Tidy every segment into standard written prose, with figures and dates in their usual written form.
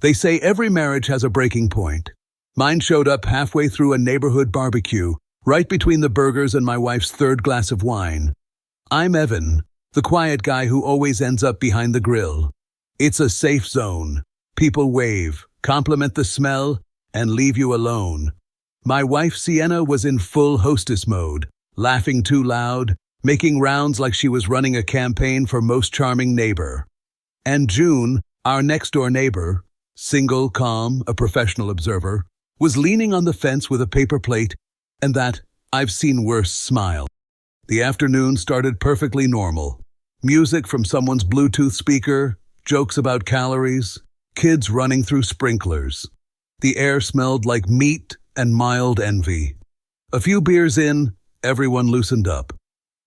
They say every marriage has a breaking point. Mine showed up halfway through a neighborhood barbecue, right between the burgers and my wife's third glass of wine. I'm Evan, the quiet guy who always ends up behind the grill. It's a safe zone. People wave, compliment the smell, and leave you alone. My wife Sienna was in full hostess mode, laughing too loud, making rounds like she was running a campaign for most charming neighbor. And June, our next-door neighbor, single, calm, a professional observer, was leaning on the fence with a paper plate and that "I've seen worse" smile. The afternoon started perfectly normal. Music from someone's Bluetooth speaker, jokes about calories, kids running through sprinklers. The air smelled like meat and mild envy. A few beers in, everyone loosened up.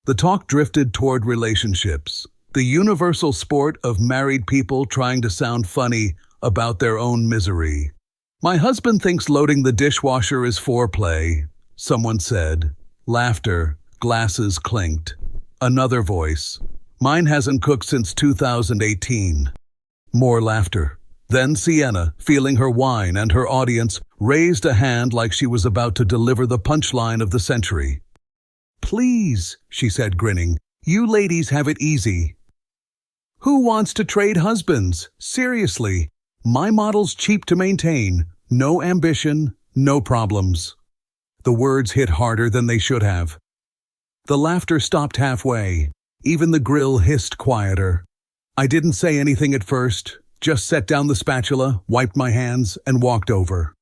The talk drifted toward relationships, the universal sport of married people trying to sound funny about their own misery. "My husband thinks loading the dishwasher is foreplay," someone said. Laughter, glasses clinked. Another voice. "Mine hasn't cooked since 2018. More laughter. Then Sienna, feeling her wine and her audience, raised a hand like she was about to deliver the punchline of the century. "Please," she said, grinning, "you ladies have it easy. Who wants to trade husbands? Seriously. My model's cheap to maintain. No ambition, no problems." The words hit harder than they should have. The laughter stopped halfway. Even the grill hissed quieter. I didn't say anything at first, just set down the spatula, wiped my hands, and walked over.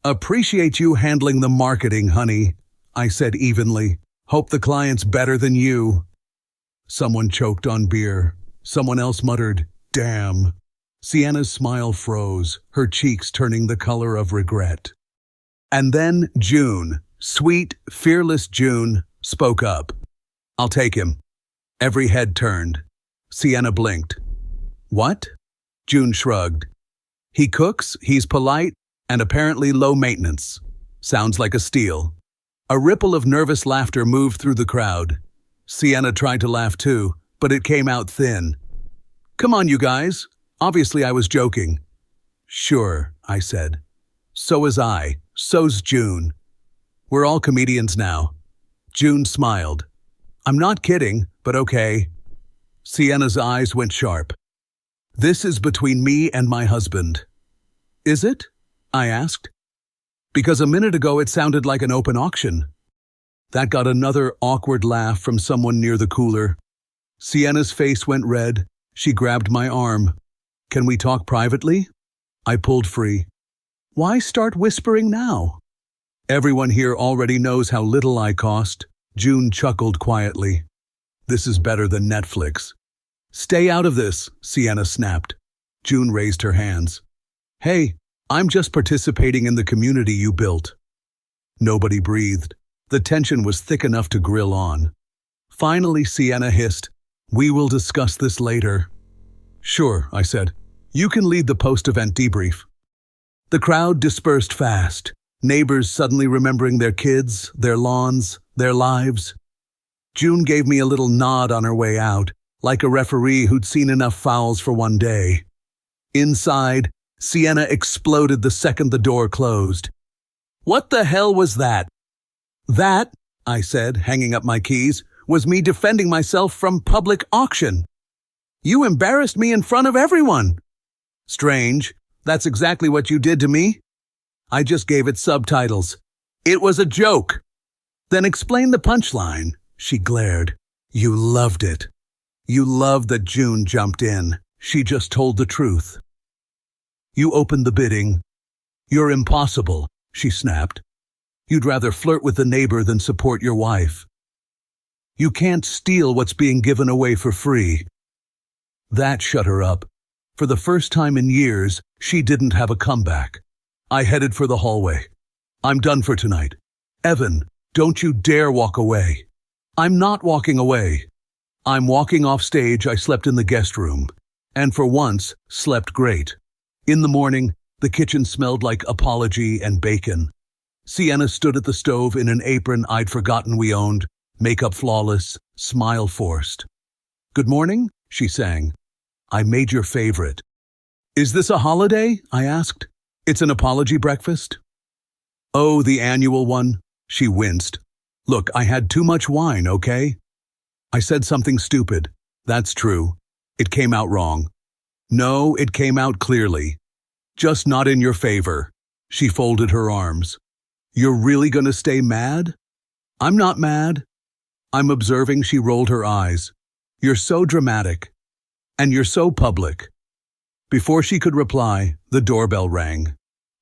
"Appreciate you handling the marketing, honey," I said evenly. "Hope the client's better than you." Someone choked on beer. Someone else muttered, "Damn." Sienna's smile froze, her cheeks turning the color of regret. And then June, sweet, fearless June, spoke up. "I'll take him." Every head turned. Sienna blinked. "What?" June shrugged. "He cooks, he's polite, and apparently low maintenance. Sounds like a steal." A ripple of nervous laughter moved through the crowd. Sienna tried to laugh too, but it came out thin. "Come on, you guys. Obviously I was joking." "Sure," I said. "So was I. So's June. We're all comedians now." June smiled. "I'm not kidding, but okay." Sienna's eyes went sharp. "This is between me and my husband." "Is it?" I asked. "Because a minute ago it sounded like an open auction." That got another awkward laugh from someone near the cooler. Sienna's face went red. She grabbed my arm. "Can we talk privately?" I pulled free. "Why start whispering now?" "Everyone here already knows how little I cost." June chuckled quietly. "This is better than Netflix." "Stay out of this," Sienna snapped. June raised her hands. "Hey, I'm just participating in the community you built." Nobody breathed. The tension was thick enough to grill on. Finally, Sienna hissed, "We will discuss this later." "Sure," I said. "You can lead the post-event debrief." The crowd dispersed fast, neighbors suddenly remembering their kids, their lawns, their lives. June gave me a little nod on her way out, like a referee who'd seen enough fouls for one day. Inside, Sienna exploded the second the door closed. "What the hell was that?" "That," I said, hanging up my keys, "was me defending myself from public auction. You embarrassed me in front of everyone." "Strange. That's exactly what you did to me." I just gave it subtitles. "It was a joke." "Then explain the punchline," she glared. "You loved it. You loved that June jumped in. She just told the truth. You opened the bidding." "You're impossible," she snapped. "You'd rather flirt with the neighbor than support your wife. You can't steal what's being given away for free." That shut her up. For the first time in years, she didn't have a comeback. I headed for the hallway. "I'm done for tonight. Evan, don't you dare walk away." "I'm not walking away." "I'm walking off stage." I slept in the guest room, and for once, slept great. In the morning, the kitchen smelled like apology and bacon. Sienna stood at the stove in an apron I'd forgotten we owned, makeup flawless, smile forced. "Good morning," she sang. "I made your favorite." "Is this a holiday?" I asked. "It's an apology breakfast?" "Oh, the annual one." She winced. "Look, I had too much wine, okay?" I said something stupid. "That's true. It came out wrong." "No, it came out clearly. Just not in your favor." She folded her arms. "You're really gonna stay mad?" "I'm not mad." I'm observing she rolled her eyes. "You're so dramatic. And you're so public." Before she could reply, the doorbell rang.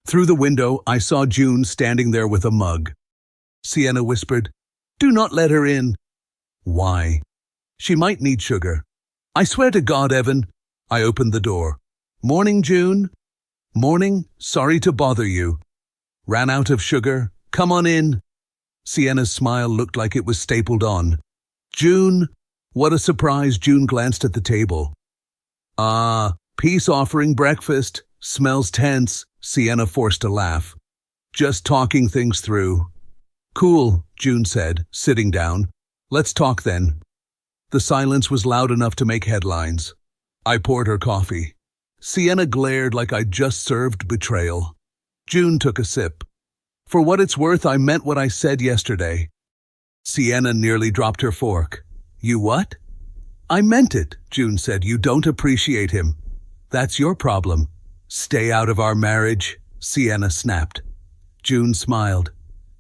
Through the window, I saw June standing there with a mug. Sienna whispered, "Do not let her in." "Why?" "She might need sugar." "I swear to God, Evan." I opened the door. "Morning, June." "Morning. Sorry to bother you." "Ran out of sugar. Come on in." Sienna's smile looked like it was stapled on. "June." What a surprise. June glanced at the table. "Ah, peace offering breakfast. Smells tense." Sienna forced a laugh. "Just talking things through." "Cool," June said, sitting down. "Let's talk then." The silence was loud enough to make headlines. I poured her coffee. Sienna glared like I'd just served betrayal. June took a sip. "For what it's worth, I meant what I said yesterday." Sienna nearly dropped her fork. "You what?" "I meant it," June said. "You don't appreciate him. That's your problem." "Stay out of our marriage," Sienna snapped. June smiled.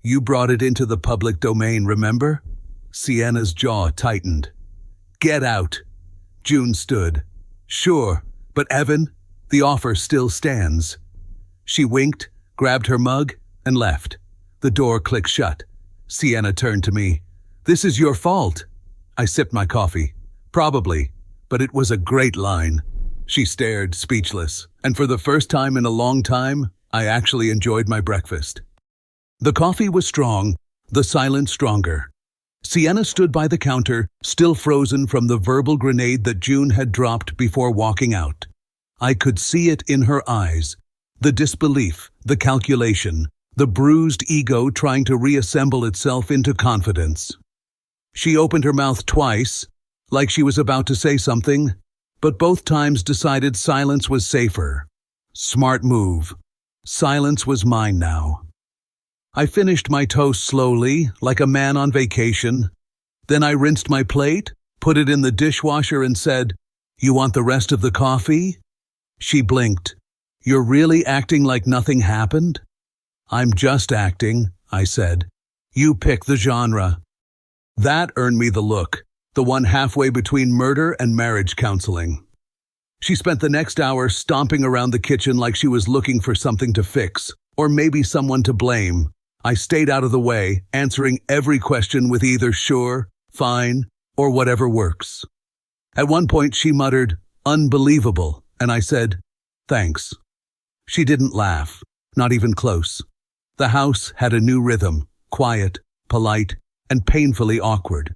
"You brought it into the public domain, remember?" Sienna's jaw tightened. "Get out." June stood. "Sure, but Evan, the offer still stands." She winked, grabbed her mug, and left. The door clicked shut. Sienna turned to me. "This is your fault." I sipped my coffee. "Probably, but it was a great line." She stared, speechless, and for the first time in a long time, I actually enjoyed my breakfast. The coffee was strong, the silence stronger. Sienna stood by the counter, still frozen from the verbal grenade that June had dropped before walking out. I could see it in her eyes. The disbelief, the calculation, the bruised ego trying to reassemble itself into confidence. She opened her mouth twice, like she was about to say something, but both times decided silence was safer. Smart move. Silence was mine now. I finished my toast slowly, like a man on vacation. Then I rinsed my plate, put it in the dishwasher and said, "You want the rest of the coffee?" She blinked. "You're really acting like nothing happened?" "I'm just acting," I said. "You pick the genre." That earned me the look, the one halfway between murder and marriage counseling. She spent the next hour stomping around the kitchen like she was looking for something to fix, or maybe someone to blame. I stayed out of the way, answering every question with either sure, fine, or whatever works. At one point she muttered, "Unbelievable," and I said, "Thanks." She didn't laugh, not even close. The house had a new rhythm, quiet, polite, and painfully awkward.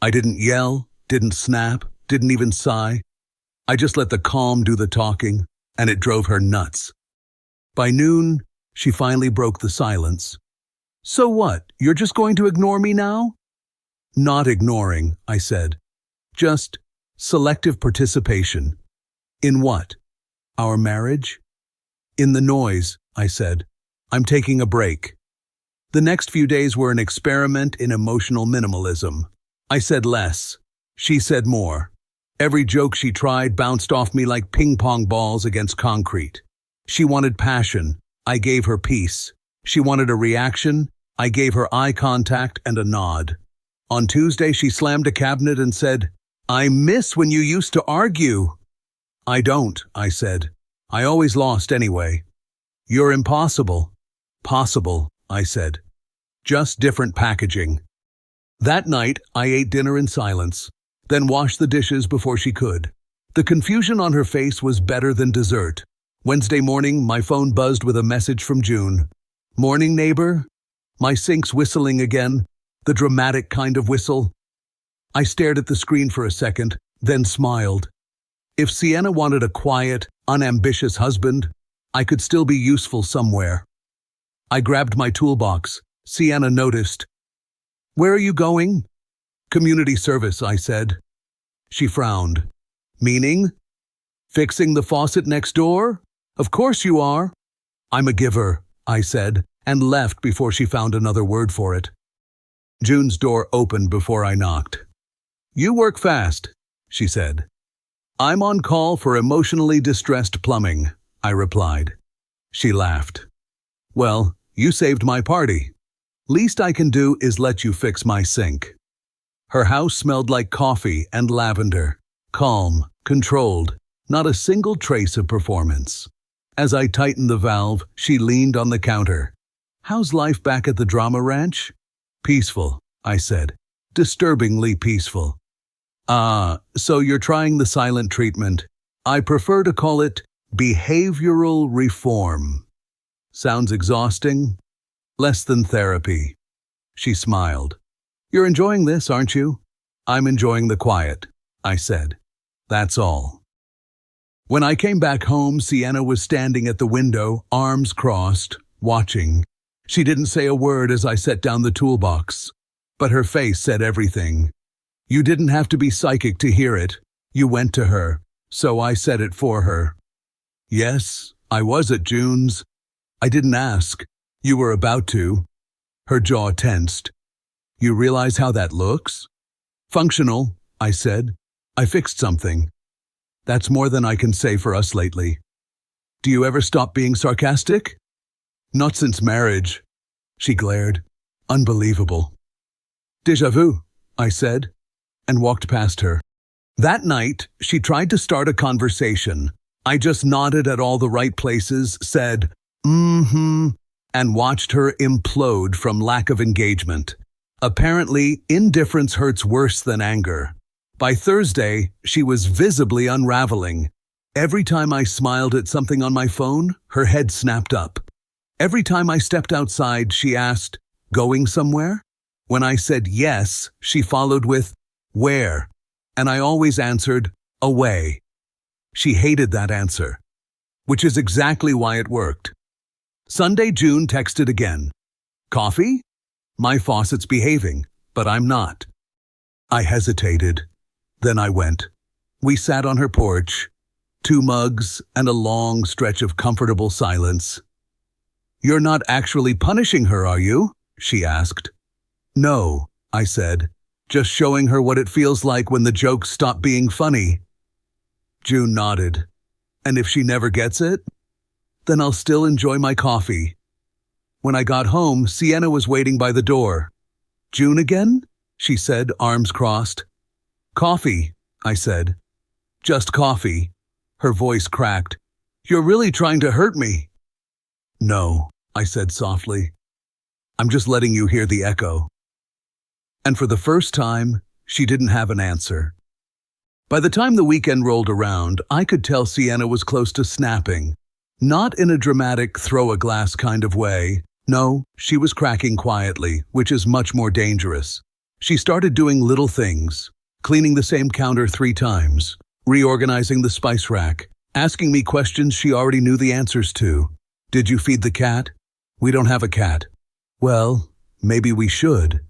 I didn't yell, didn't snap, didn't even sigh. I just let the calm do the talking, and it drove her nuts. By noon, she finally broke the silence. "So what, you're just going to ignore me now?" "Not ignoring," I said. "Just selective participation." "In what? Our marriage?" "In the noise," I said. "I'm taking a break." The next few days were an experiment in emotional minimalism. I said less. She said more. Every joke she tried bounced off me like ping-pong balls against concrete. She wanted passion. I gave her peace. She wanted a reaction. I gave her eye contact and a nod. On Tuesday, she slammed a cabinet and said, "I miss when you used to argue." "I don't," I said. "I always lost anyway." "You're impossible." "Possible," I said. "Just different packaging." That night, I ate dinner in silence, then washed the dishes before she could. The confusion on her face was better than dessert. Wednesday morning, my phone buzzed with a message from June. "Morning, neighbor?" My sink's whistling again, the dramatic kind of whistle. I stared at the screen for a second, then smiled. If Sienna wanted a quiet, unambitious husband, I could still be useful somewhere. I grabbed my toolbox. Sienna noticed. "Where are you going?" "Community service," I said. She frowned. "Meaning?" Fixing the faucet next door? Of course you are. I'm a giver, I said, and left before she found another word for it. June's door opened before I knocked. You work fast, she said. I'm on call for emotionally distressed plumbing, I replied. She laughed. Well, you saved my party. Least I can do is let you fix my sink. Her house smelled like coffee and lavender. Calm, controlled, not a single trace of performance. As I tightened the valve, she leaned on the counter. How's life back at the drama ranch? Peaceful, I said. Disturbingly peaceful. So you're trying the silent treatment. I prefer to call it behavioral reform. Sounds exhausting? Less than therapy. She smiled. You're enjoying this, aren't you? I'm enjoying the quiet, I said. That's all. When I came back home, Sienna was standing at the window, arms crossed, watching. She didn't say a word as I set down the toolbox, but her face said everything. You didn't have to be psychic to hear it. You went to her, so I said it for her. Yes, I was at June's. I didn't ask. You were about to. Her jaw tensed. You realize how that looks? Functional, I said. I fixed something. That's more than I can say for us lately. Do you ever stop being sarcastic? Not since marriage. She glared. Unbelievable. Déjà vu, I said, and walked past her. That night, she tried to start a conversation. I just nodded at all the right places, said, and watched her implode from lack of engagement. Apparently, indifference hurts worse than anger. By Thursday, she was visibly unraveling. Every time I smiled at something on my phone, her head snapped up. Every time I stepped outside, she asked, "Going somewhere?" When I said yes, she followed with, "Where?" And I always answered, "Away." She hated that answer, which is exactly why it worked. Sunday, June texted again. Coffee? My faucet's behaving, but I'm not. I hesitated. Then I went. We sat on her porch, 2 mugs and a long stretch of comfortable silence. You're not actually punishing her, are you? She asked. No, I said, just showing her what it feels like when the jokes stop being funny. June nodded. And if she never gets it, then I'll still enjoy my coffee. When I got home, Sienna was waiting by the door. June again? She said, arms crossed. Coffee, I said. Just coffee. Her voice cracked. You're really trying to hurt me. No, I said softly. I'm just letting you hear the echo. And for the first time, she didn't have an answer. By the time the weekend rolled around, I could tell Sienna was close to snapping. Not in a dramatic throw-a-glass kind of way. No, she was cracking quietly, which is much more dangerous. She started doing little things, cleaning the same counter 3 times, reorganizing the spice rack, asking me questions she already knew the answers to. Did you feed the cat? We don't have a cat. Well, maybe we should.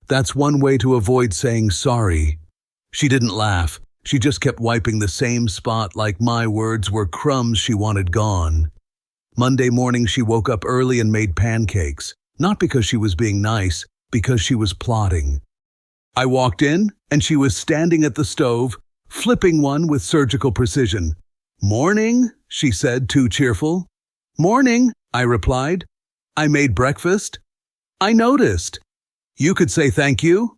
That's one way to avoid saying sorry. She didn't laugh. She just kept wiping the same spot like my words were crumbs she wanted gone. Monday morning she woke up early and made pancakes, not because she was being nice, because she was plotting. I walked in, and she was standing at the stove, flipping one with surgical precision. Morning, she said, too cheerful. Morning, I replied. I made breakfast. I noticed. You could say thank you?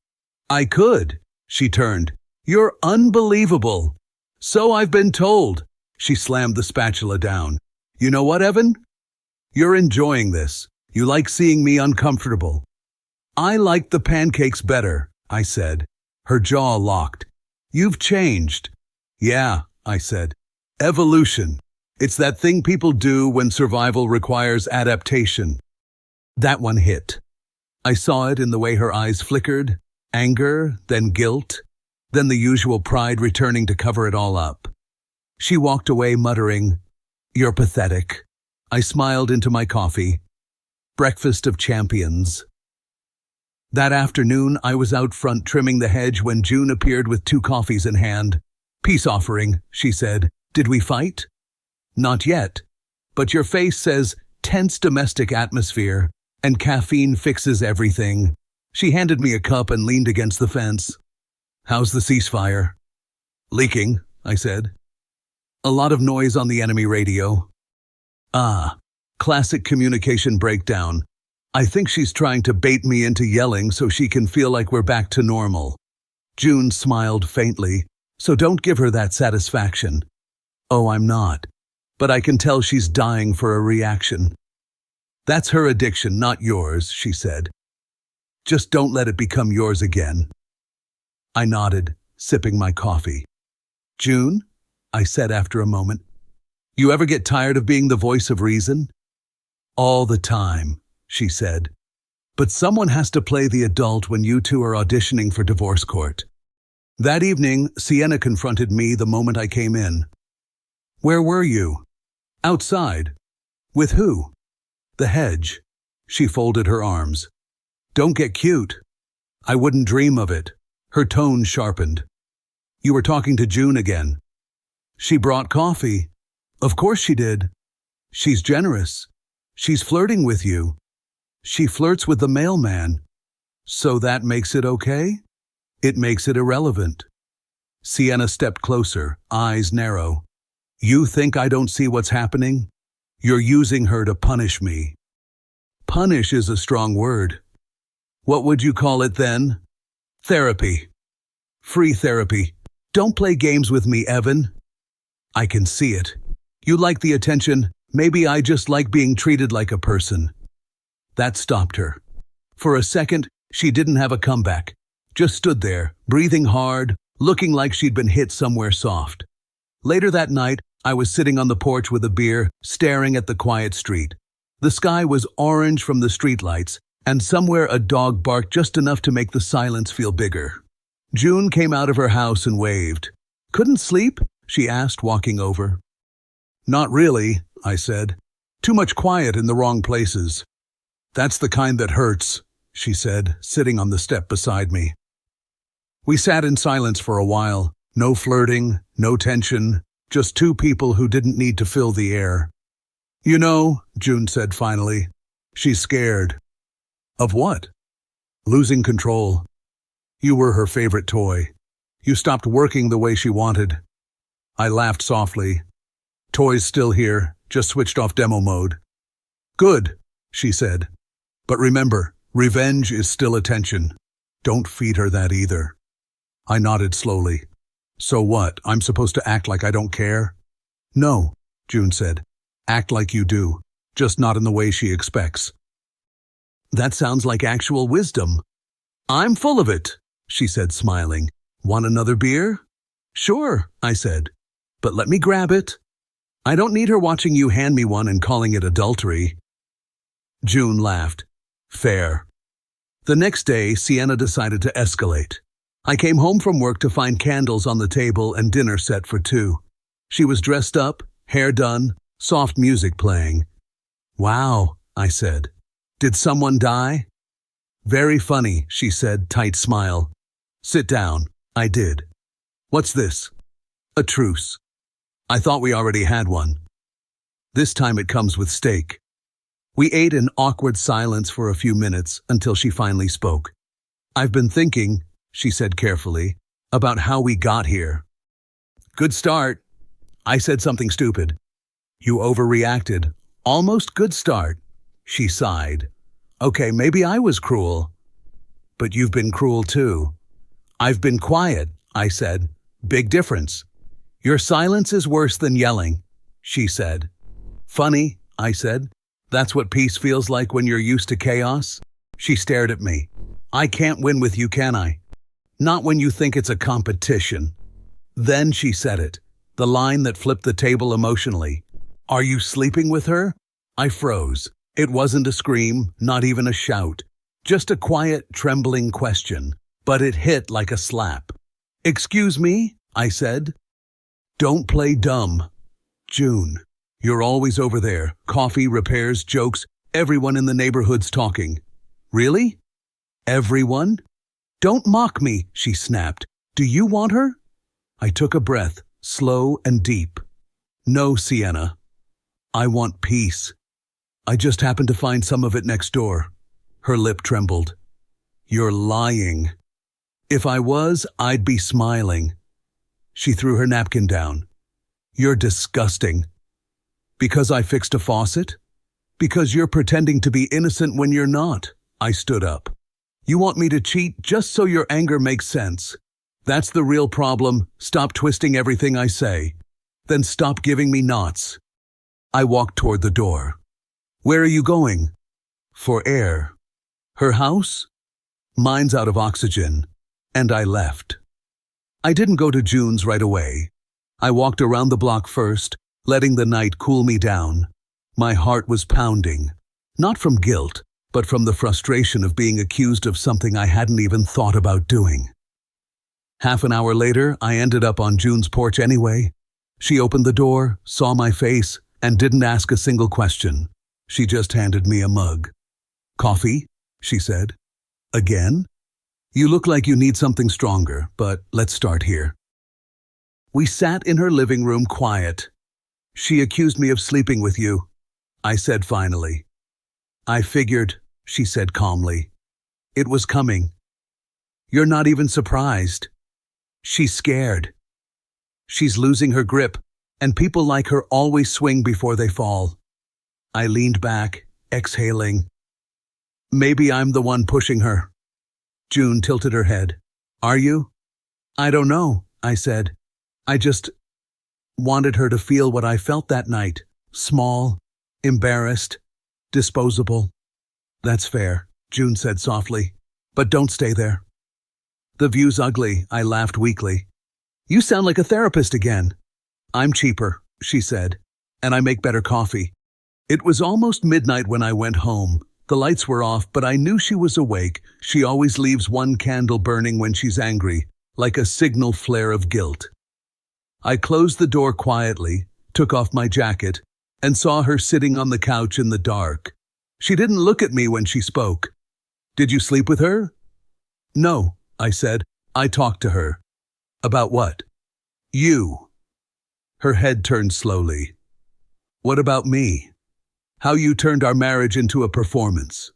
I could, she turned. You're unbelievable. So I've been told. She slammed the spatula down. You know what, Evan? You're enjoying this. You like seeing me uncomfortable. I like the pancakes better, I said. Her jaw locked. You've changed. Yeah, I said. Evolution. It's that thing people do when survival requires adaptation. That one hit. I saw it in the way her eyes flickered, anger, then guilt, then the usual pride returning to cover it all up. She walked away muttering, You're pathetic. I smiled into my coffee. Breakfast of champions. That afternoon, I was out front trimming the hedge when June appeared with 2 coffees in hand. Peace offering, she said. Did we fight? Not yet. But your face says tense domestic atmosphere, and caffeine fixes everything. She handed me a cup and leaned against the fence. How's the ceasefire? Leaking, I said. A lot of noise on the enemy radio. Ah, classic communication breakdown. I think she's trying to bait me into yelling so she can feel like we're back to normal. June smiled faintly, so don't give her that satisfaction. Oh, I'm not. But I can tell she's dying for a reaction. That's her addiction, not yours, she said. Just don't let it become yours again. I nodded, sipping my coffee. June, I said after a moment, you ever get tired of being the voice of reason? All the time, she said. But someone has to play the adult when you two are auditioning for divorce court. That evening, Sienna confronted me the moment I came in. Where were you? Outside. With who? The hedge. She folded her arms. Don't get cute. I wouldn't dream of it. Her tone sharpened. You were talking to June again. She brought coffee. Of course she did. She's generous. She's flirting with you. She flirts with the mailman. So that makes it okay? It makes it irrelevant. Sienna stepped closer, eyes narrow. You think I don't see what's happening? You're using her to punish me. Punish is a strong word. What would you call it then? Therapy. Free therapy. Don't play games with me, Evan. I can see it. You like the attention. Maybe I just like being treated like a person. That stopped her. For a second, she didn't have a comeback. Just stood there, breathing hard, looking like she'd been hit somewhere soft. Later that night, I was sitting on the porch with a beer, staring at the quiet street. The sky was orange from the streetlights, and somewhere a dog barked just enough to make the silence feel bigger. June came out of her house and waved. Couldn't sleep? She asked, walking over. Not really, I said. Too much quiet in the wrong places. That's the kind that hurts, she said, sitting on the step beside me. We sat in silence for a while. No flirting, no tension, just two people who didn't need to fill the air. You know, June said finally, she's scared. Of what? Losing control. You were her favorite toy. You stopped working the way she wanted. I laughed softly. Toy's still here, just switched off demo mode. Good, she said. But remember, revenge is still attention. Don't feed her that either. I nodded slowly. So what, I'm supposed to act like I don't care? No, June said. Act like you do, just not in the way she expects. That sounds like actual wisdom. I'm full of it, she said, smiling. Want another beer? Sure, I said. But let me grab it. I don't need her watching you hand me one and calling it adultery. June laughed. Fair. The next day, Sienna decided to escalate. I came home from work to find candles on the table and dinner set for two. She was dressed up, hair done, soft music playing. Wow, I said. Did someone die? Very funny, she said, tight smile. Sit down. I did. What's this? A truce. I thought we already had one. This time it comes with steak. We ate in awkward silence for a few minutes until she finally spoke. I've been thinking, she said carefully, about how we got here. Good start. I said something stupid. You overreacted. Almost good start. She sighed. Okay, maybe I was cruel. But you've been cruel too. I've been quiet, I said. Big difference. Your silence is worse than yelling, she said. Funny, I said. That's what peace feels like when you're used to chaos. She stared at me. I can't win with you, can I? Not when you think it's a competition. Then she said it, the line that flipped the table emotionally. Are you sleeping with her? I froze. It wasn't a scream, not even a shout. Just a quiet, trembling question. But it hit like a slap. Excuse me, I said. Don't play dumb. June, you're always over there. Coffee, repairs, jokes. Everyone in the neighborhood's talking. Really? Everyone? Don't mock me, she snapped. Do you want her? I took a breath, slow and deep. No, Sienna. I want peace. I just happened to find some of it next door. Her lip trembled. You're lying. If I was, I'd be smiling. She threw her napkin down. You're disgusting. Because I fixed a faucet? Because you're pretending to be innocent when you're not. I stood up. You want me to cheat just so your anger makes sense. That's the real problem. Stop twisting everything I say. Then stop giving me knots. I walked toward the door. Where are you going? For air. Her house? Mine's out of oxygen. And I left. I didn't go to June's right away. I walked around the block first, letting the night cool me down. My heart was pounding, not from guilt, but from the frustration of being accused of something I hadn't even thought about doing. Half an hour later, I ended up on June's porch anyway. She opened the door, saw my face, and didn't ask a single question. She just handed me a mug. Coffee? She said. Again? You look like you need something stronger, but let's start here. We sat in her living room quiet. She accused me of sleeping with you, I said finally. I figured, she said calmly. It was coming. You're not even surprised. She's scared. She's losing her grip, and people like her always swing before they fall. I leaned back, exhaling. Maybe I'm the one pushing her. June tilted her head. Are you? I don't know, I said. I just wanted her to feel what I felt that night. Small, embarrassed, disposable. That's fair, June said softly. But don't stay there. The view's ugly, I laughed weakly. You sound like a therapist again. I'm cheaper, she said, and I make better coffee. It was almost midnight when I went home. The lights were off, but I knew she was awake. She always leaves one candle burning when she's angry, like a signal flare of guilt. I closed the door quietly, took off my jacket, and saw her sitting on the couch in the dark. She didn't look at me when she spoke. Did you sleep with her? No, I said. I talked to her. About what? You. Her head turned slowly. What about me? How you turned our marriage into a performance.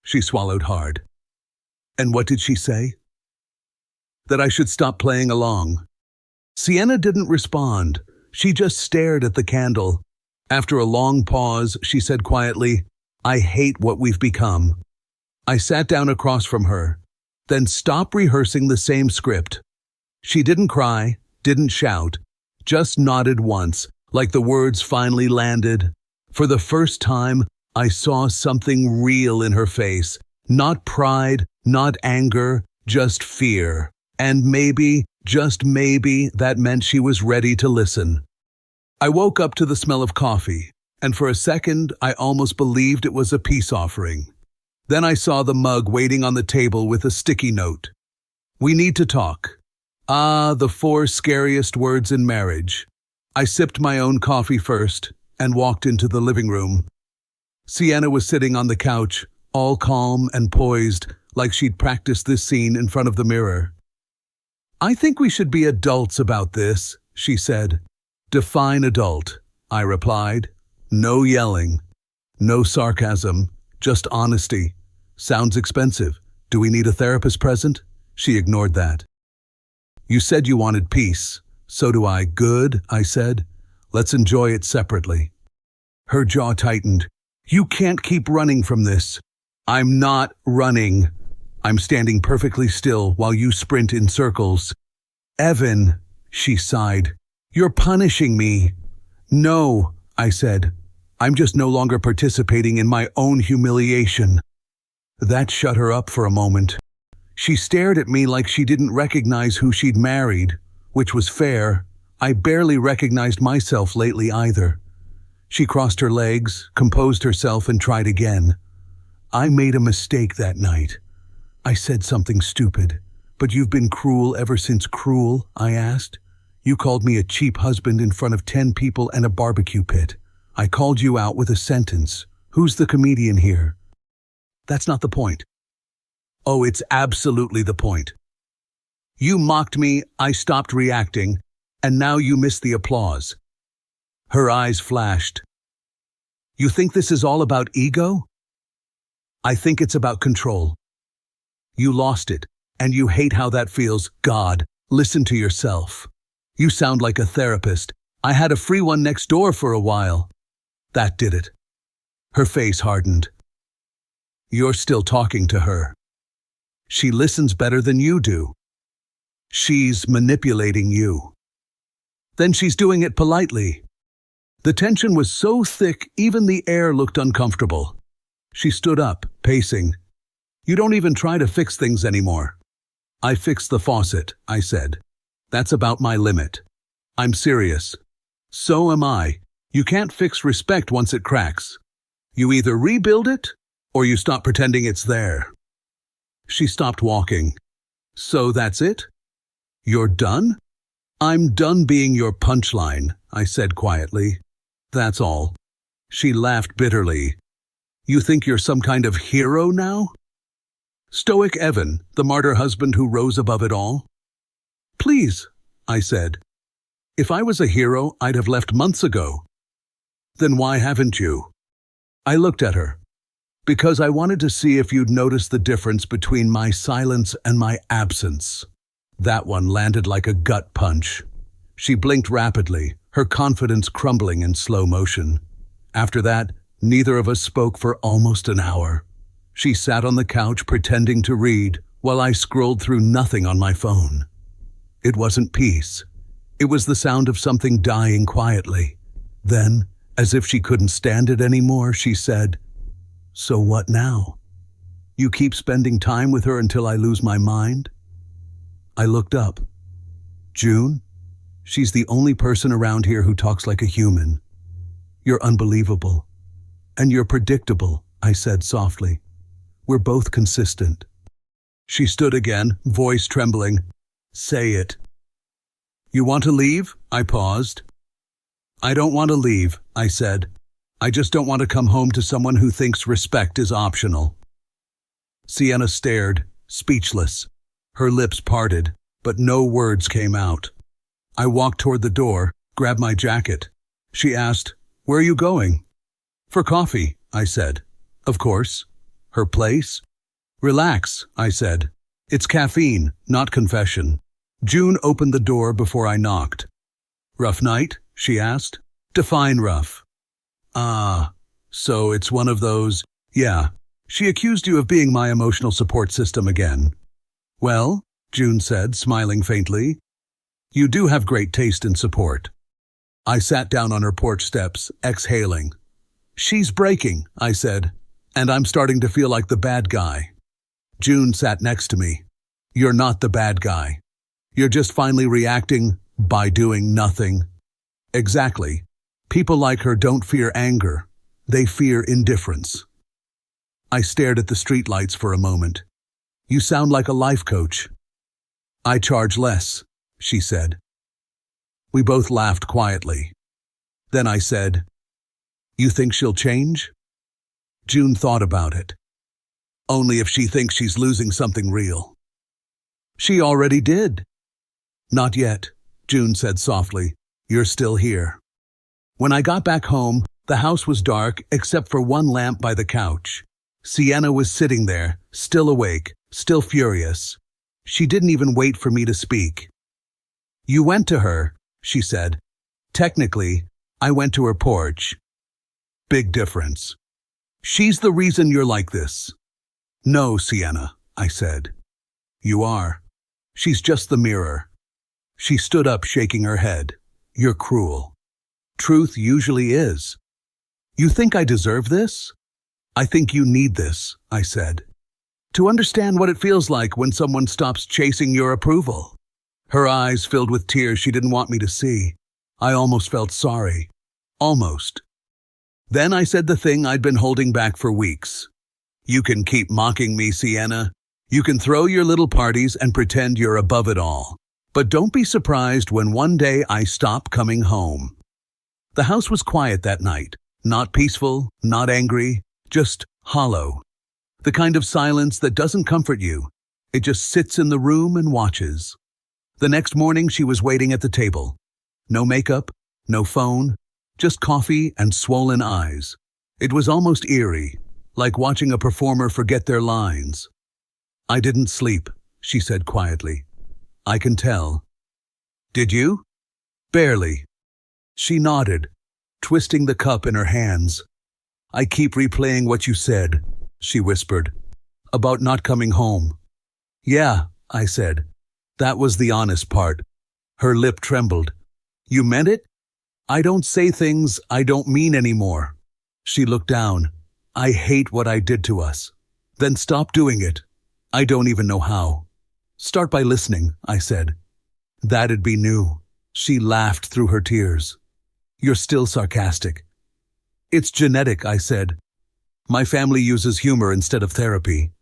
She swallowed hard. And what did she say? That I should stop playing along. Sienna didn't respond. She just stared at the candle. After a long pause, she said quietly, I hate what we've become. I sat down across from her. Then stop rehearsing the same script. She didn't cry, didn't shout, just nodded once, like the words finally landed. For the first time, I saw something real in her face. Not pride, not anger, just fear. And maybe, just maybe, that meant she was ready to listen. I woke up to the smell of coffee, and for a second, I almost believed it was a peace offering. Then I saw the mug waiting on the table with a sticky note. We need to talk. Ah, the 4 scariest words in marriage. I sipped my own coffee first and walked into the living room. Sienna was sitting on the couch, all calm and poised, like she'd practiced this scene in front of the mirror. I think we should be adults about this, she said. Define adult, I replied. No yelling, no sarcasm, just honesty. Sounds expensive. Do we need a therapist present? She ignored that. You said you wanted peace. So do I. Good, I said. Let's enjoy it separately. Her jaw tightened. You can't keep running from this. I'm not running. I'm standing perfectly still while you sprint in circles. Evan, she sighed. You're punishing me. No, I said. I'm just no longer participating in my own humiliation. That shut her up for a moment. She stared at me like she didn't recognize who she'd married, which was fair. I barely recognized myself lately either. She crossed her legs, composed herself, and tried again. I made a mistake that night. I said something stupid. But you've been cruel ever since cruel, I asked. You called me a cheap husband in front of 10 people and a barbecue pit. I called you out with a sentence. Who's the comedian here? That's not the point. Oh, it's absolutely the point. You mocked me, I stopped reacting, and now you miss the applause. Her eyes flashed. You think this is all about ego? I think it's about control. You lost it, and you hate how that feels. God, listen to yourself. You sound like a therapist. I had a free one next door for a while. That did it. Her face hardened. You're still talking to her. She listens better than you do. She's manipulating you. Then she's doing it politely. The tension was so thick, even the air looked uncomfortable. She stood up, pacing. You don't even try to fix things anymore. I fixed the faucet, I said. That's about my limit. I'm serious. So am I. You can't fix respect once it cracks. You either rebuild it, or you stop pretending it's there. She stopped walking. So that's it? You're done? I'm done being your punchline, I said quietly. That's all. She laughed bitterly. You think you're some kind of hero now? 𝗪𝗶𝗵𝗴, the martyr husband who rose above it all? Please, I said. If I was a hero, I'd have left months ago. Then why haven't you? I looked at her. Because I wanted to see if you'd notice the difference between my silence and my absence. That one landed like a gut punch. She blinked rapidly, her confidence crumbling in slow motion. After that, neither of us spoke for almost an hour. She sat on the couch pretending to read, while I scrolled through nothing on my phone. It wasn't peace. It was the sound of something dying quietly. Then, as if she couldn't stand it anymore, she said, So what now? You keep spending time with her until I lose my mind? I looked up. June? She's the only person around here who talks like a human. You're unbelievable. And you're predictable, I said softly. We're both consistent. She stood again, voice trembling. Say it. You want to leave? I paused. I don't want to leave, I said. I just don't want to come home to someone who thinks respect is optional. Sienna stared, speechless. Her lips parted, but no words came out. I walked toward the door, grabbed my jacket. She asked, Where are you going? For coffee, I said. Of course. Her place? Relax, I said. It's caffeine, not confession. June opened the door before I knocked. Rough night? She asked. Define rough. Ah, so it's one of those, yeah. She accused you of being my emotional support system again. Well, June said, smiling faintly, you do have great taste in support. I sat down on her porch steps, exhaling. She's breaking, I said, and I'm starting to feel like the bad guy. June sat next to me. You're not the bad guy. You're just finally reacting by doing nothing. Exactly. People like her don't fear anger. They fear indifference. I stared at the streetlights for a moment. You sound like a life coach. I charge less, she said. We both laughed quietly. Then I said, You think she'll change? June thought about it. Only if she thinks she's losing something real. She already did. Not yet, June said softly. You're still here. When I got back home, the house was dark except for one lamp by the couch. Sienna was sitting there, still awake, still furious. She didn't even wait for me to speak. You went to her, she said. Technically, I went to her porch. Big difference. She's the reason you're like this. No, Sienna, I said. You are. She's just the mirror. She stood up, shaking her head. You're cruel. Truth usually is. You think I deserve this? I think you need this, I said. To understand what it feels like when someone stops chasing your approval. Her eyes filled with tears she didn't want me to see. I almost felt sorry. Almost. Then I said the thing I'd been holding back for weeks. You can keep mocking me, Sienna. You can throw your little parties and pretend you're above it all. But don't be surprised when one day I stop coming home. The house was quiet that night. Not peaceful, not angry, just hollow. The kind of silence that doesn't comfort you. It just sits in the room and watches. The next morning she was waiting at the table. No makeup, no phone, just coffee and swollen eyes. It was almost eerie, like watching a performer forget their lines. "I didn't sleep," she said quietly. "I can tell." "Did you?" "Barely." She nodded, twisting the cup in her hands. "I keep replaying what you said," she whispered, "about not coming home." "Yeah," I said. That was the honest part. Her lip trembled. "You meant it?" "I don't say things I don't mean anymore." She looked down. "I hate what I did to us." "Then stop doing it." "I don't even know how." "Start by listening," I said. "That'd be new." She laughed through her tears. "You're still sarcastic." "It's genetic," I said. "My family uses humor instead of therapy."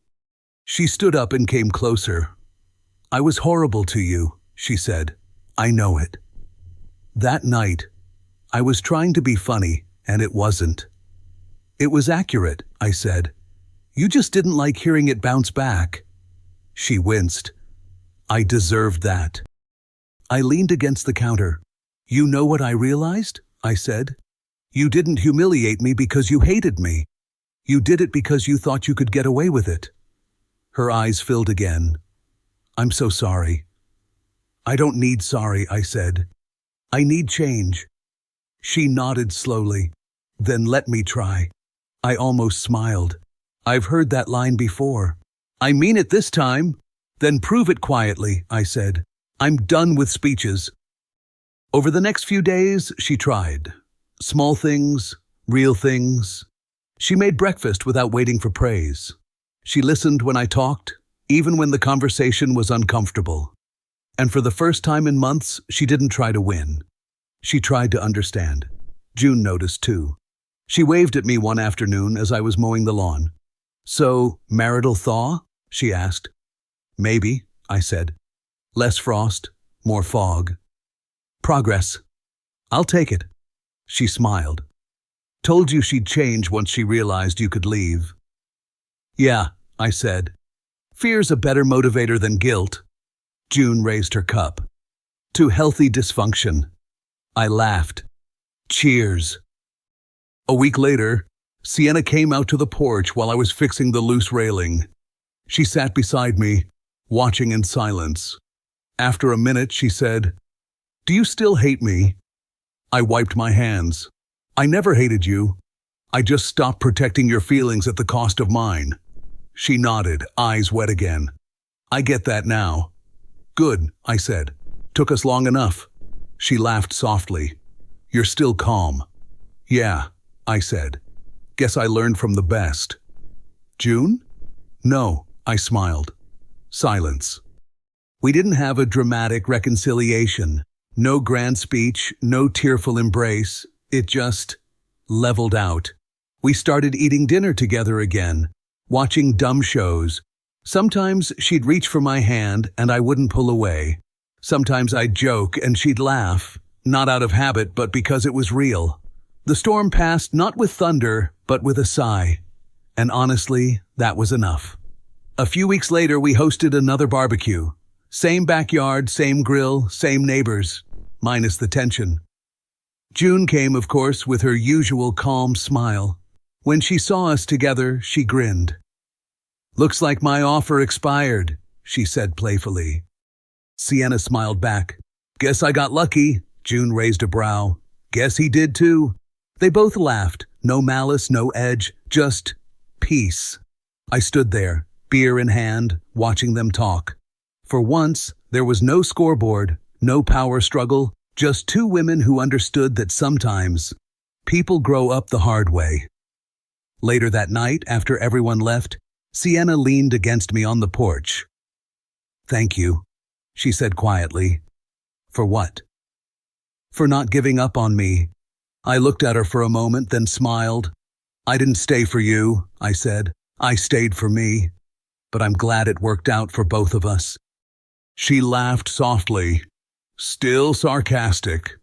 She stood up and came closer. "I was horrible to you," she said. "I know it." That night, I was trying to be funny, and it wasn't. "It was accurate," I said. "You just didn't like hearing it bounce back." She winced. "I deserved that." I leaned against the counter. "You know what I realized?" I said. "You didn't humiliate me because you hated me. You did it because you thought you could get away with it." Her eyes filled again. "I'm so sorry." "I don't need sorry," I said. "I need change." She nodded slowly. "Then let me try." I almost smiled. "I've heard that line before." "I mean it this time." "Then prove it quietly," I said. "I'm done with speeches." Over the next few days, she tried. Small things, real things. She made breakfast without waiting for praise. She listened when I talked, even when the conversation was uncomfortable. And for the first time in months, she didn't try to win. She tried to understand. June noticed too. She waved at me one afternoon as I was mowing the lawn. "So, marital thaw?" she asked. "Maybe," I said. "Less frost, more fog." "Progress. I'll take it." She smiled. "Told you she'd change once she realized you could leave." "Yeah," I said. "Fear's a better motivator than guilt." June raised her cup. "To healthy dysfunction." I laughed. "Cheers." A week later, Sienna came out to the porch while I was fixing the loose railing. She sat beside me, watching in silence. After a minute, she said, "Do you still hate me?" I wiped my hands. "I never hated you. I just stopped protecting your feelings at the cost of mine." She nodded, eyes wet again. "I get that now." "Good," I said. "Took us long enough." She laughed softly. "You're still calm." "Yeah," I said. "Guess I learned from the best." "June?" "No," I smiled. Silence. We didn't have a dramatic reconciliation. No grand speech, no tearful embrace. It just leveled out. We started eating dinner together again, watching dumb shows. Sometimes she'd reach for my hand and I wouldn't pull away. Sometimes I'd joke and she'd laugh, not out of habit but because it was real. The storm passed not with thunder, but with a sigh. And honestly, that was enough. A few weeks later, we hosted another barbecue. Same backyard, same grill, same neighbors, minus the tension. June came, of course, with her usual calm smile. When she saw us together, she grinned. "Looks like my offer expired," she said playfully. Sienna smiled back. "Guess I got lucky." June raised a brow. "Guess he did too." They both laughed. No malice, no edge, just peace. I stood there, beer in hand, watching them talk. For once, there was no scoreboard, no power struggle, just two women who understood that sometimes people grow up the hard way. Later that night, after everyone left, Sienna leaned against me on the porch. "Thank you," she said quietly. "For what?" "For not giving up on me." I looked at her for a moment, then smiled. "I didn't stay for you," I said. "I stayed for me. But I'm glad it worked out for both of us." She laughed softly, still sarcastic.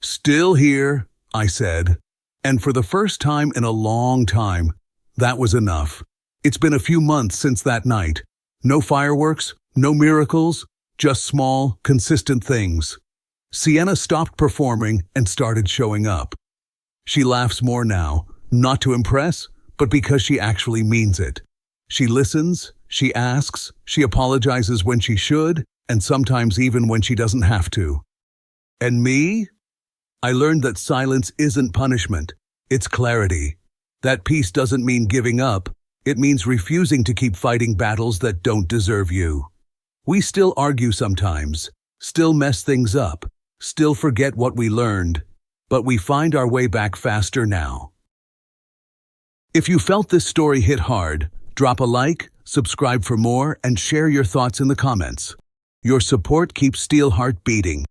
"Still here," I said. And for the first time in a long time, that was enough. It's been a few months since that night. No fireworks, no miracles, just small, consistent things. Sienna stopped performing and started showing up. She laughs more now, not to impress, but because she actually means it. She listens, she asks, she apologizes when she should, and sometimes even when she doesn't have to. And me? I learned that silence isn't punishment, it's clarity. That peace doesn't mean giving up, it means refusing to keep fighting battles that don't deserve you. We still argue sometimes, still mess things up, still forget what we learned, but we find our way back faster now. If you felt this story hit hard, drop a like, subscribe for more, and share your thoughts in the comments. Your support keeps Steelheart beating.